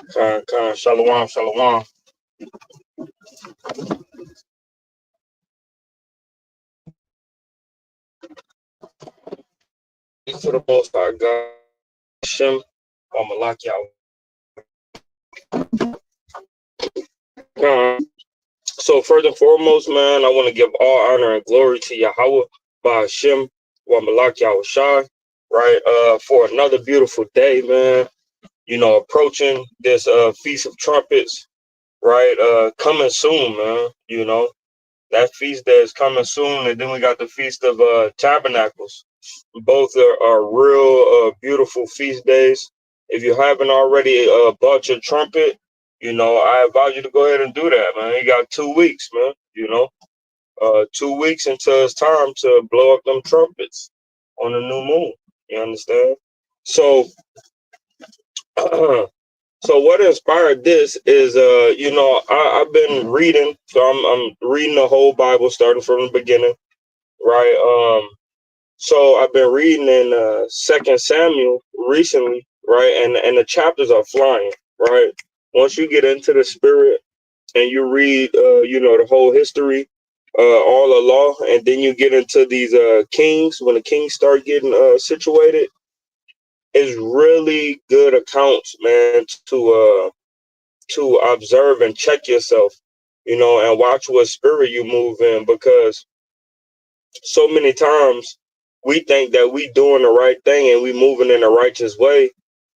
Shalom, shalom. Peace to the Most High God, Shem, Khan. So first and foremost, man, I want to give all honor and glory to Yahweh, Ba'ashem, wa Malak Yahushai, right? For another beautiful day, man. You know, approaching this Feast of Trumpets, right? Coming soon, man. You know, that feast day is coming soon, and then we got the Feast of Tabernacles. Both are real beautiful feast days. If you haven't already bought your trumpet, you know, I advise you to go ahead and do that, man. You got 2 weeks, man. You know, 2 weeks until it's time to blow up them trumpets on the new moon. You understand? So, so what inspired this is, you know, I've been reading, so I'm reading the whole Bible starting from the beginning, right? So I've been reading in 2 Samuel recently, right? And the chapters are flying, right? Once you get into the spirit and you read, you know, the whole history, all the law, and then you get into these kings, when the kings start getting situated, it's really good accounts, man, to observe and check yourself, you know, and watch what spirit you move in, because so many times we think that we doing the right thing and we moving in a righteous way,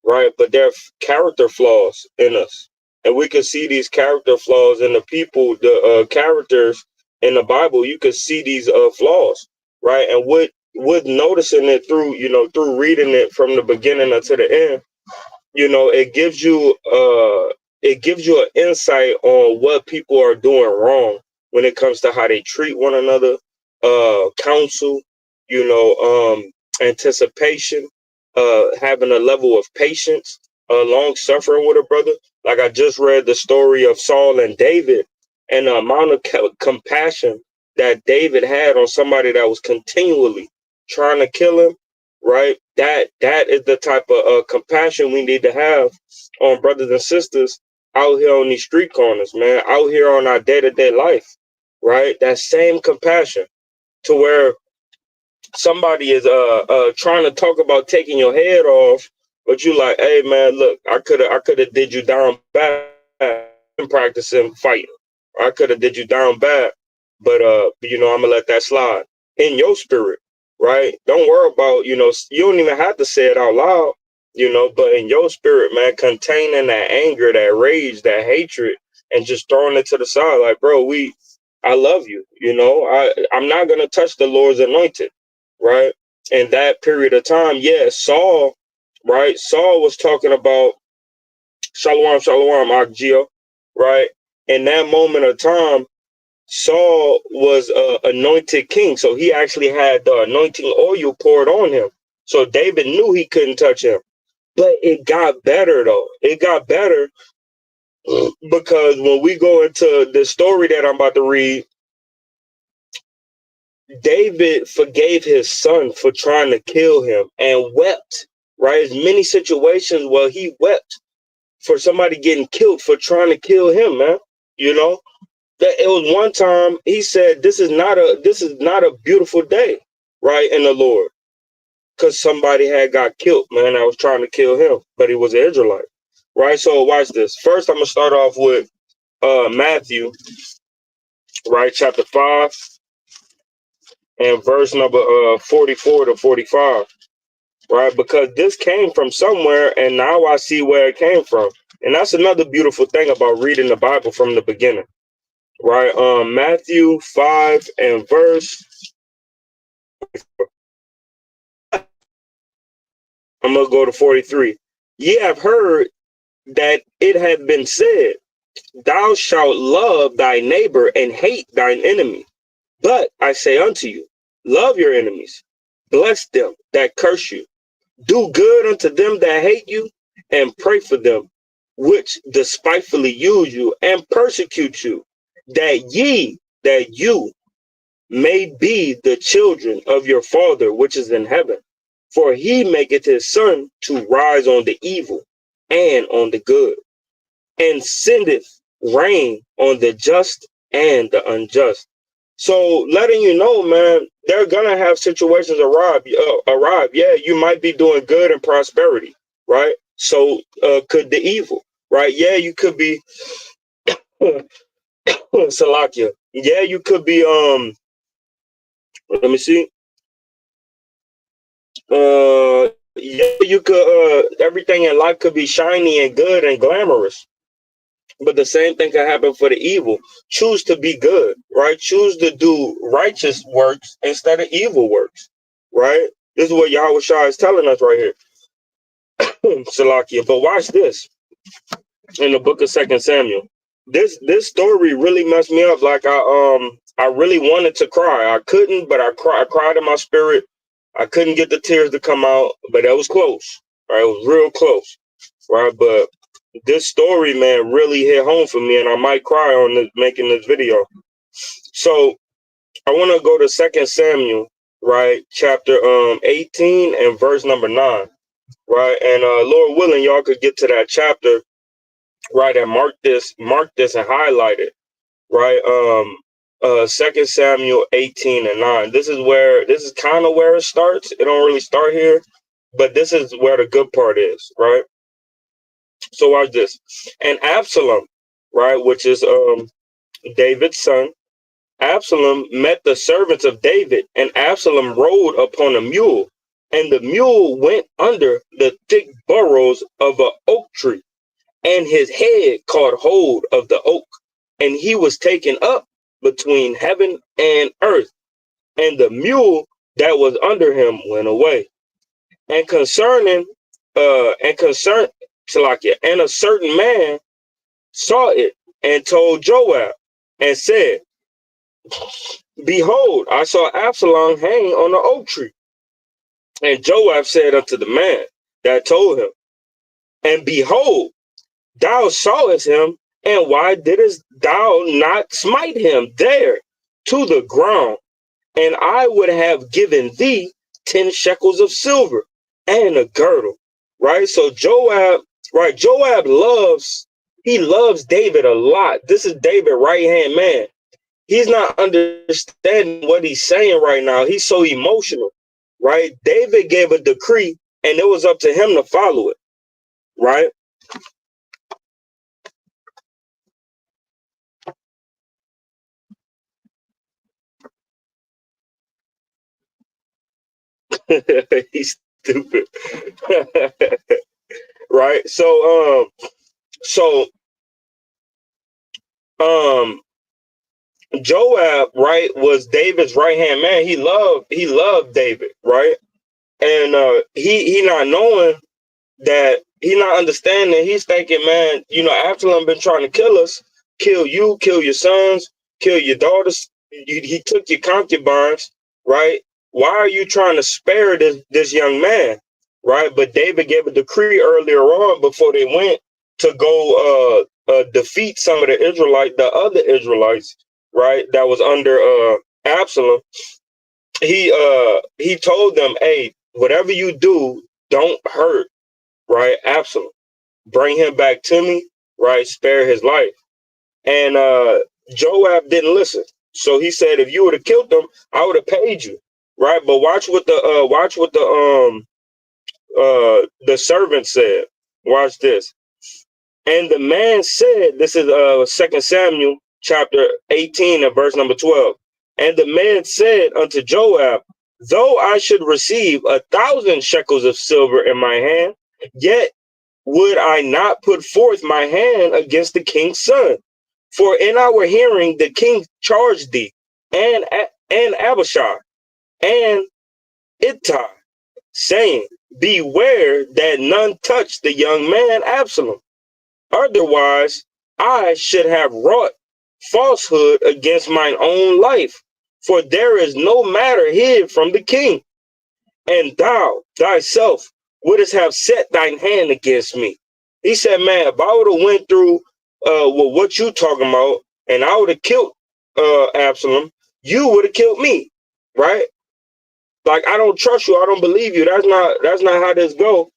right? But there are character flaws in us, and we can see these character flaws in the people, the characters in the Bible. You can see these flaws, right? And with noticing it through, you know, through reading it from the beginning until the end, you know, it gives you an insight on what people are doing wrong when it comes to how they treat one another, counsel, you know, anticipation, having a level of patience, long suffering with a brother. Like I just read the story of Saul and David, and the amount of compassion that David had on somebody that was continually trying to kill him, right? That is the type of compassion we need to have on brothers and sisters out here on these street corners, man, out here on our day-to-day life, right? That same compassion, to where somebody is trying to talk about taking your head off, but you like, hey man, look, I could have did you down bad in practicing fighting. I could have did you down bad, but you know, I'm gonna let that slide in your spirit, right? Don't worry about, you know, you don't even have to say it out loud, you know, but in your spirit, man, containing that anger, that rage, that hatred, and just throwing it to the side, like, bro, I love you, you know, I'm not gonna touch the Lord's anointed, right? In that period of time, yeah, Saul, right? Saul was talking about Shalom, Shalom, Akgio, right? In that moment of time, Saul was anointed king, so he actually had the anointing oil poured on him. So David knew he couldn't touch him. But it got better, though. It got better because when we go into the story that I'm about to read, David forgave his son for trying to kill him and wept, right? There's many situations where he wept for somebody getting killed for trying to kill him, man. You know, that it was one time he said, this is not a beautiful day, right, in the Lord. Because somebody had got killed, man. I was trying to kill him, but he was an Israelite. Right? So watch this. First, I'm gonna start off with Matthew, right, chapter 5. And verse number 44 to 45, right? Because this came from somewhere, and now I see where it came from. And that's another beautiful thing about reading the Bible from the beginning, right? Matthew 5 and verse, I'm going to go to 43. Ye have heard that it hath been said, thou shalt love thy neighbor and hate thine enemy. But I say unto you, love your enemies, bless them that curse you, do good unto them that hate you, and pray for them which despitefully use you and persecute you, that you may be the children of your Father which is in heaven. For he maketh his sun to rise on the evil and on the good, and sendeth rain on the just and the unjust. So letting you know, man, they're gonna have situations arrive. Yeah, you might be doing good and prosperity, right? So could the evil, right? Yeah, you could be Salakia. Yeah, you could be let me see. Yeah, you could everything in life could be shiny and good and glamorous. But the same thing can happen for the evil. Choose to be good, right? Choose to do righteous works instead of evil works, right? This is what Yahweh Shah is telling us right here. Salakia. But watch this in the book of Second Samuel. This story really messed me up. Like I really wanted to cry. I couldn't, but I cried in my spirit. I couldn't get the tears to come out, but that was close. Right? It was real close. Right? But this story, man, really hit home for me, and I might cry on this, making this video. So I want to go to Second Samuel, right, chapter 18 and verse number 9, right, and Lord willing, y'all could get to that chapter, right, and mark this, and highlight it, right. Second Samuel 18 and 9. This is kind of where it starts. It don't really start here, but this is where the good part is, right. So watch this. And Absalom, right, which is David's son, Absalom met the servants of David, and Absalom rode upon a mule, and the mule went under the thick burrows of an oak tree, and his head caught hold of the oak, and he was taken up between heaven and earth, and the mule that was under him went away. And concerning, and concern, Salakia, and a certain man saw it and told Joab and said, Behold, I saw Absalom hang on the oak tree. And Joab said unto the man that told him, And behold, thou sawest him, and why didst thou not smite him there to the ground? And I would have given thee 10 shekels of silver and a girdle. Right? So Joab, right? He loves David a lot. This is David's right hand man. He's not understanding what he's saying right now. He's so emotional, right? David gave a decree, and it was up to him to follow it, right? He's stupid, right? So um, Joab, right, was David's right hand man. He loved David, right? And he not knowing that, he not understanding. He's thinking, man, Absalom been trying to kill us, kill you, kill your sons, kill your daughters. He took your concubines, right? Why are you trying to spare this young man, right? But David gave a decree earlier on before they went to go defeat some of the other Israelites, right? That was under Absalom. He told them, hey, whatever you do, don't hurt, right, Absalom. Bring him back to me, right? Spare his life. And Joab didn't listen. So he said, if you would have killed them, I would have paid you, right? But watch what the servant said. Watch this. And the man said, this is 2 Samuel chapter 18 and verse number 12. And the man said unto Joab, though I should receive 1,000 shekels of silver in my hand, yet would I not put forth my hand against the king's son? For in our hearing the king charged thee, and Abishai, and Ittai, saying, beware that none touch the young man Absalom. Otherwise, I should have wrought falsehood against mine own life, for there is no matter hid from the king. And thou thyself wouldst have set thine hand against me. He said, man, if I would have went through with what you talking about, and I would have killed Absalom, you would have killed me, right? Like, I don't trust you. I don't believe you. That's not how this go.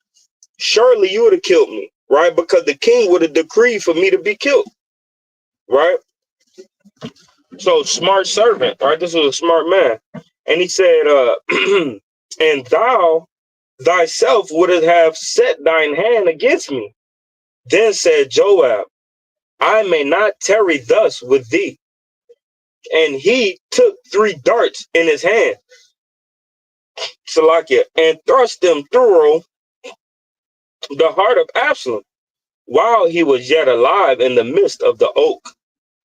Surely you would have killed me, right? Because the king would have decreed for me to be killed, right? So smart servant, right? This was a smart man. And he said, and thou thyself wouldst have set thine hand against me. Then said Joab, I may not tarry thus with thee. And he took 3 darts in his hand, Salakia, and thrust them through the heart of Absalom, while he was yet alive in the midst of the oak.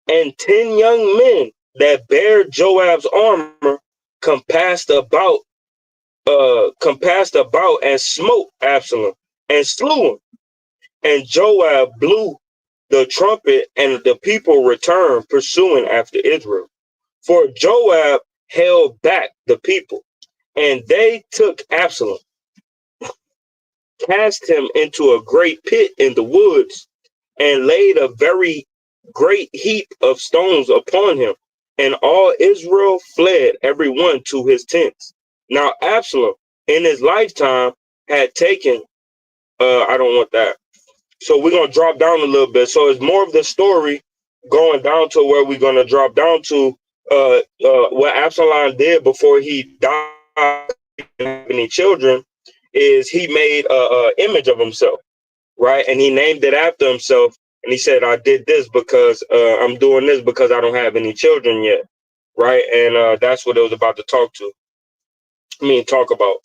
And 10 young men that bare Joab's armor compassed about and smote Absalom and slew him. And Joab blew the trumpet, and the people returned pursuing after Israel. For Joab held back the people, and they took Absalom, cast him into a great pit in the woods, and laid a very great heap of stones upon him. And all Israel fled, every one to his tents. Now Absalom, in his lifetime, had taken, I don't want that. So we're going to drop down a little bit. So it's more of the story going down to where we're going to drop down to what Absalom did before he died and have any children, is he made a image of himself, right? And he named it after himself. And he said, I did this because I'm doing this because I don't have any children yet, right? And that's what it was about to talk about.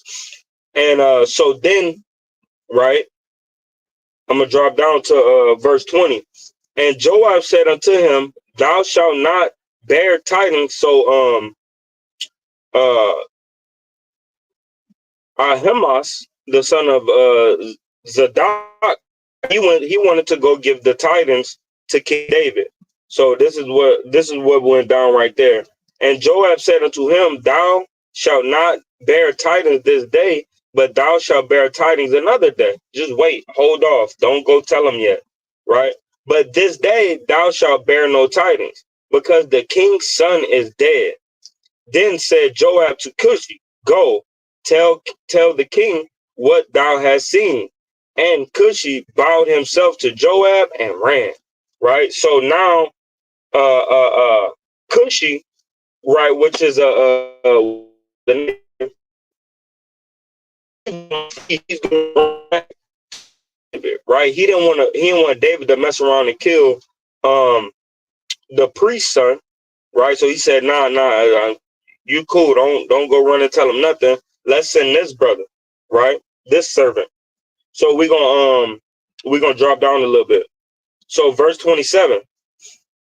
And so then, right, I'm going to drop down to verse 20. And Joab said unto him, thou shalt not bear tidings. So Ahimaaz, the son of Zadok, he wanted to go give the tidings to King David. So this is what went down right there. And Joab said unto him, thou shalt not bear tidings this day, but thou shalt bear tidings another day. Just wait, hold off, don't go tell him yet, right? But this day thou shalt bear no tidings, because the king's son is dead. Then said Joab to Cushi, go, tell the king what thou hast seen. And Cushi bowed himself to Joab and ran. Right. So now, Cushi, right, which is the name, he's right. He didn't want David to mess around and kill the priest's son. Right. So he said, nah, you cool. Don't go run and tell him nothing. Let's send this brother, right? This servant. So we're gonna drop down a little bit. So verse 27.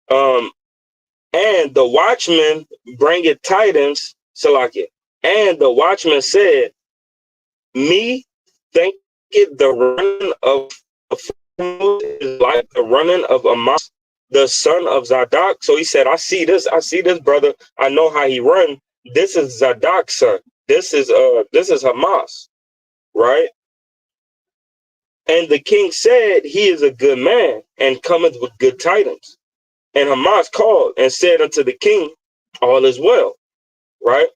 And the watchman bringeth tidings, Salakia. And the watchman said, me think it the running of is like the running of Amas, the son of Zadok. So he said, I see this brother. I know how he run. This is Zadok's son. This is Hamas, right? And the king said, he is a good man and cometh with good tidings. And Hamas called and said unto the king, all is well, right?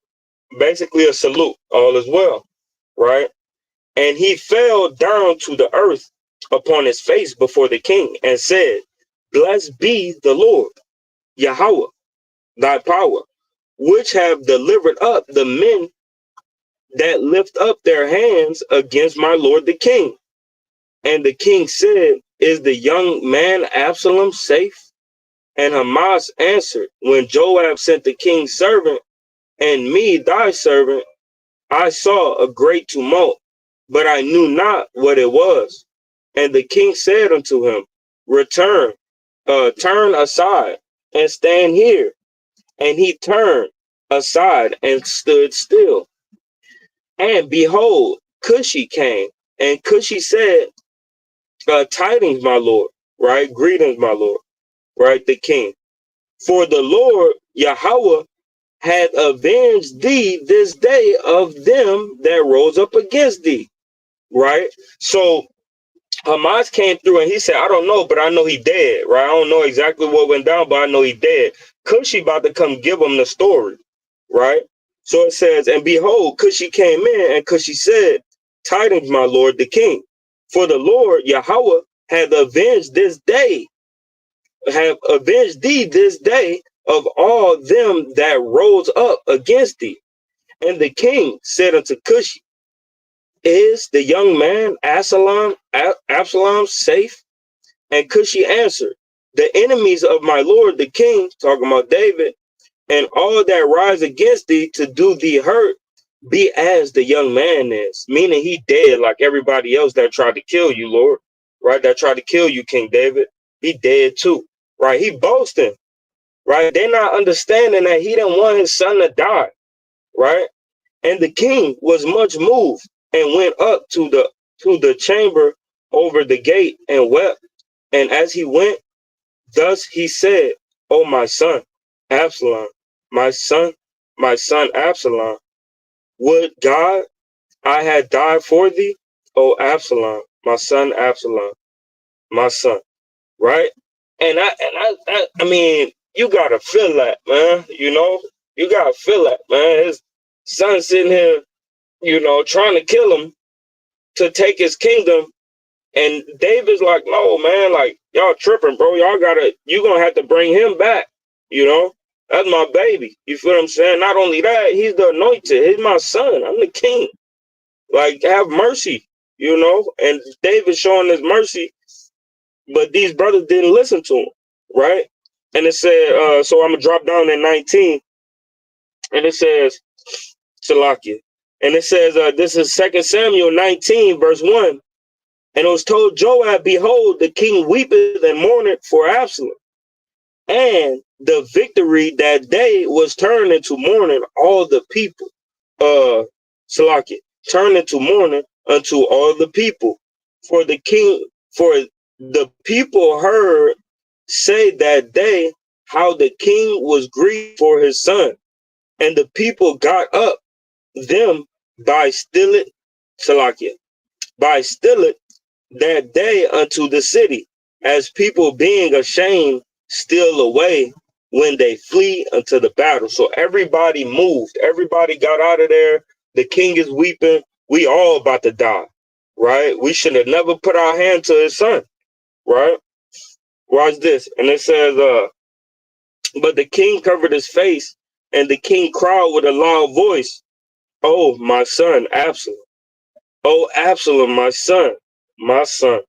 Basically a salute, all is well, right? And he fell down to the earth upon his face before the king and said, blessed be the Lord, Yahweh, thy power, which have delivered up the men that lift up their hands against my lord the king. And the king said, is the young man Absalom safe? And Hamas answered, when Joab sent the king's servant and me, thy servant, I saw a great tumult, but I knew not what it was. And the king said unto him, turn aside and stand here. And he turned aside and stood still. And behold, Cushi came, and Cushi said, tidings, my lord, right? Greetings, my lord, right? The king. For the Lord Yahweh had avenged thee this day of them that rose up against thee, right? So Hamas came through and he said, I don't know, but I know he dead, right? I don't know exactly what went down, but I know he dead. Cushi about to come give him the story, right? So it says, and behold, Cushi came in, and Cushi said, tidings, my lord, the king. For the Lord, Yahweh, have avenged this day, have avenged thee this day of all them that rose up against thee. And the king said unto Cushi, is the young man Absalom safe? And Cushi answered, the enemies of my lord the king, talking about David, and all that rise against thee to do thee hurt, be as the young man is. Meaning he dead like everybody else that tried to kill you, Lord. Right? That tried to kill you, King David. He dead too. Right? He boasting. Right? They're not understanding that he didn't want his son to die. Right? And the king was much moved and went up to the chamber over the gate and wept. And as he went, thus he said, O my son, Absalom, my son Absalom, would God I had died for thee, O Absalom, my son Absalom, my son. Right? I mean, you gotta feel that, man. You know, you gotta feel that, man. His son sitting here, you know, trying to kill him to take his kingdom. And David's like, no, man, like, y'all tripping, bro. You gonna have to bring him back. You know, that's my baby. You feel what I'm saying? Not only that, he's the anointed. He's my son. I'm the king. Like, have mercy, you know? And David's showing his mercy, but these brothers didn't listen to him, right? And it said, so I'm gonna drop down in 19, and it says, Salakia. And it says, this is 2 Samuel 19, verse 1. And it was told Joab, behold, the king weepeth and mourneth for Absalom. And the victory that day was turned into mourning all the people. Salakia, turned into mourning unto all the people. For the people heard say that day how the king was grieved for his son. And the people got up them by stillet, Salakia, by stillet that day unto the city, as people being ashamed steal away when they flee unto the battle. So everybody moved. Everybody got out of there. The king is weeping. We all about to die, right? We should have never put our hand to his son, right? Watch this. And it says, but the king covered his face, and the king cried with a loud voice, oh, my son, Absalom. Oh, Absalom, my son, my son.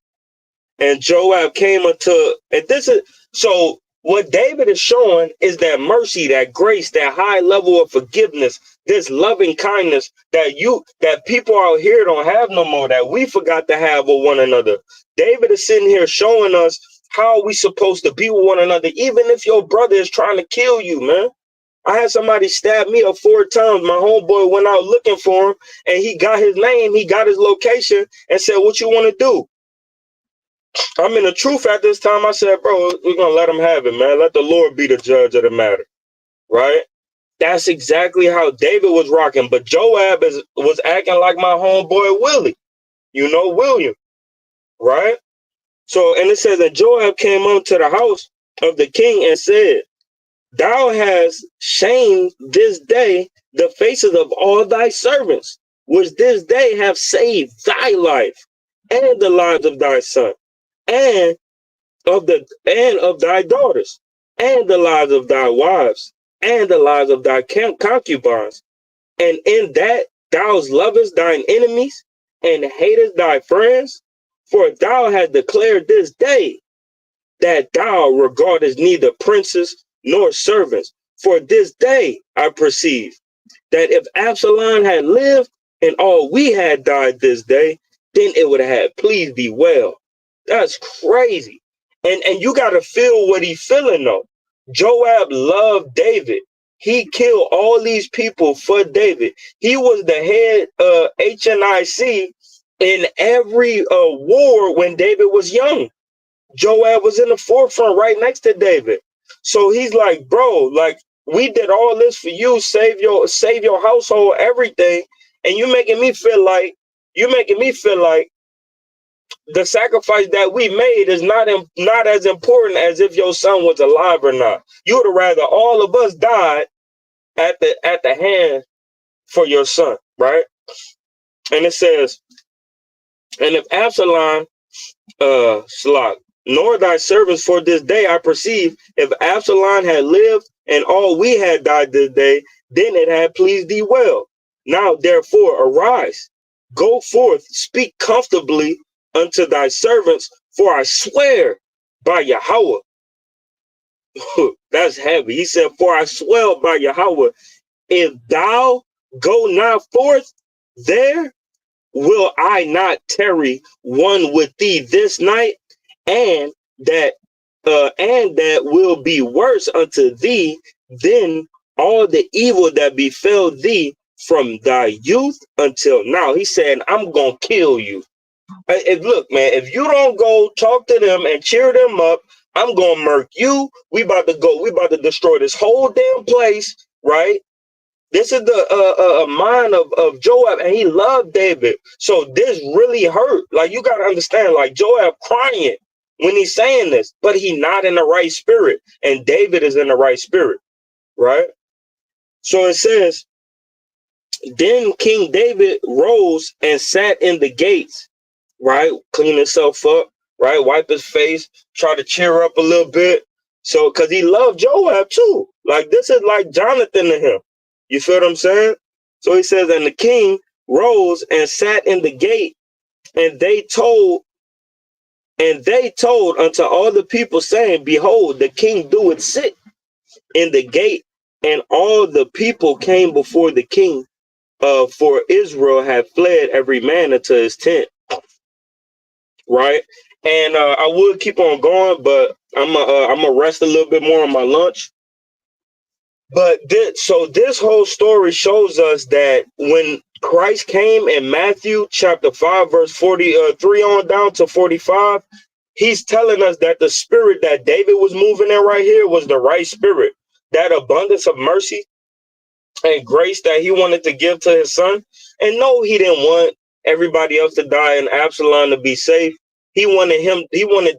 And Joab came unto, and this is, so what David is showing is that mercy, that grace, that high level of forgiveness, this loving kindness that people out here don't have no more, that we forgot to have with one another. David is sitting here showing us how we supposed to be with one another, even if your brother is trying to kill you, man. I had somebody stab me up 4 times. My homeboy went out looking for him, and he got his name, he got his location, and said, what you want to do? I'm in the truth at this time. I said, bro, we're going to let him have it, man. Let the Lord be the judge of the matter, right? That's exactly how David was rocking. But Joab was acting like my homeboy Willie, you know, William, right? So, and it says that Joab came unto the house of the king and said, thou hast shamed this day the faces of all thy servants, which this day have saved thy life and the lives of thy son, and of thy daughters, and the lives of thy wives, and the lives of thy concubines. And in that thou lovest thine enemies, and hatest thy friends, for thou hast declared this day that thou regardest neither princes nor servants. For this day I perceive that if Absalom had lived and all we had died this day, then it would have pleased thee well. That's crazy. And you got to feel what he's feeling though. Joab loved David. He killed all these people for David. He was the head HNIC in every war when David was young. Joab was in the forefront right next to David. So he's like, bro, like, we did all this for you, save your household, everything, and you making me feel like the sacrifice that we made is not as important as if your son was alive or not. You would have rather all of us died at the hand for your son, right? And it says, and if Absalom Slok, nor thy servants for this day. I perceive if Absalom had lived and all we had died this day, then it had pleased thee well. Now therefore arise, go forth, speak comfortably unto thy servants, for I swear by Yahweh. That's heavy. He said, for I swear by Yahweh, if thou go not forth there, will I not tarry one with thee this night, and that will be worse unto thee than all the evil that befell thee from thy youth until now. He said, I'm gonna kill you. Look, man, if you don't go talk to them and cheer them up, I'm gonna murk you. We about to go. We about to destroy this whole damn place, right? This is the mind of Joab, and he loved David. So this really hurt. Like, you got to understand, like, Joab crying when he's saying this, but he not in the right spirit, and David is in the right spirit, right? So it says, then King David rose and sat in the gates, right? Clean himself up, right? Wipe his face, try to cheer up a little bit. So, because he loved Joab too. Like, this is like Jonathan to him. You feel what I'm saying? So he says, and the king rose and sat in the gate, and they told unto all the people, saying, behold, the king doeth sit in the gate. And all the people came before the king, for Israel had fled every man into his tent. Right? And I would keep on going, but I'm gonna rest a little bit more on my lunch. But this whole story shows us that when Christ came in Matthew chapter 5, verse 43 on down to 45, he's telling us that the spirit that David was moving in right here was the right spirit. That abundance of mercy and grace that he wanted to give to his son. And no, he didn't want everybody else to die and Absalom to be safe. He wanted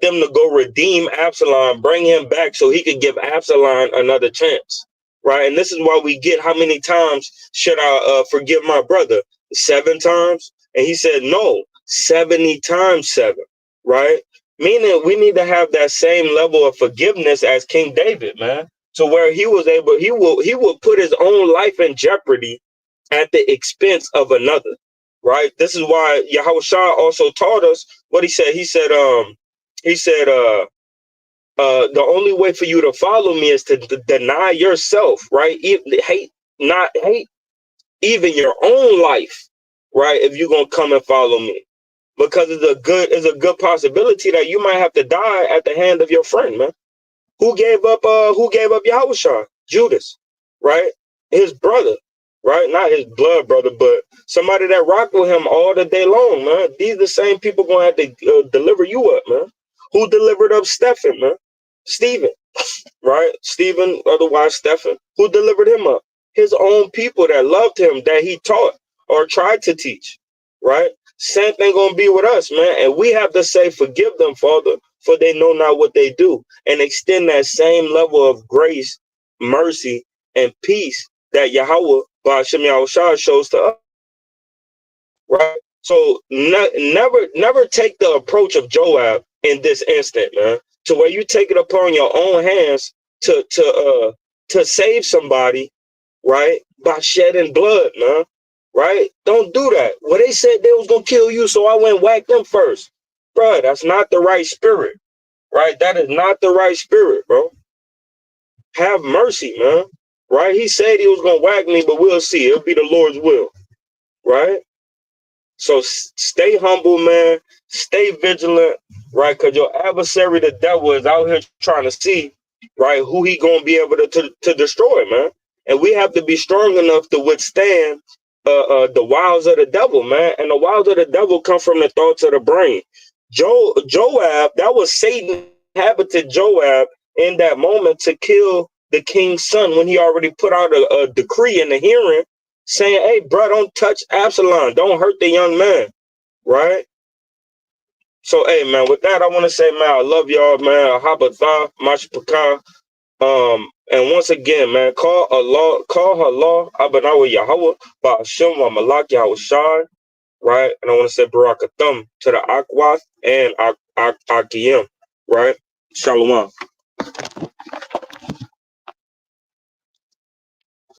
them to go redeem Absalom, bring him back so he could give Absalom another chance. Right. And this is why we get, how many times should I forgive my brother? 7 times? And he said, no, 70 times 7. Right. Meaning we need to have that same level of forgiveness as King David, man. To where he was able, he will put his own life in jeopardy at the expense of another. Right. This is why Yahushua also taught us what he said. He said, the only way for you to follow me is to deny yourself, right? Not hate even your own life, right? If you're gonna come and follow me, because it's a good possibility that you might have to die at the hand of your friend, man. Who gave up Yahushua? Judas, right? His brother, right? Not his blood brother, but somebody that rocked with him all the day long, man. These are the same people gonna have to deliver you up, man. Who delivered up Stephen, man? Stephen, right? Stephen, otherwise Stephen. Who delivered him up? His own people that loved him, that he taught or tried to teach, right? Same thing gonna be with us, man. And we have to say, forgive them, Father, for they know not what they do, and extend that same level of grace, mercy, and peace that Yahweh, Ba'ashem Yahushua, shows to us, right? So never take the approach of Joab in this instant, man, to where you take it upon your own hands to save somebody, right? By shedding blood, man. Right? Don't do that. Well, they said they was gonna kill you, so I went and whacked them first. Bro, that's not the right spirit. Right? That is not the right spirit, bro. Have mercy, man. Right? He said he was gonna whack me, but we'll see. It'll be the Lord's will. Right? So stay humble, man. Stay vigilant, right? Because your adversary, the devil, is out here trying to see, right, who he gonna be able to destroy, man. And we have to be strong enough to withstand the wiles of the devil, man. And the wiles of the devil come from the thoughts of the brain. Joab, that was Satan inhabited Joab in that moment to kill the king's son when he already put out a decree in the hearing saying, hey, bro, don't touch Absalom. Don't hurt the young man, right? So, hey, man, with that, I want to say, man, I love y'all, man. Ahabatha, Mashpaka. And once again, man, call Allah, Abanawa Yahweh, Ba'ashem wa Malak Yahushai. right? And I want to say Barakathum to the Akwath and Akim, right? Shalom.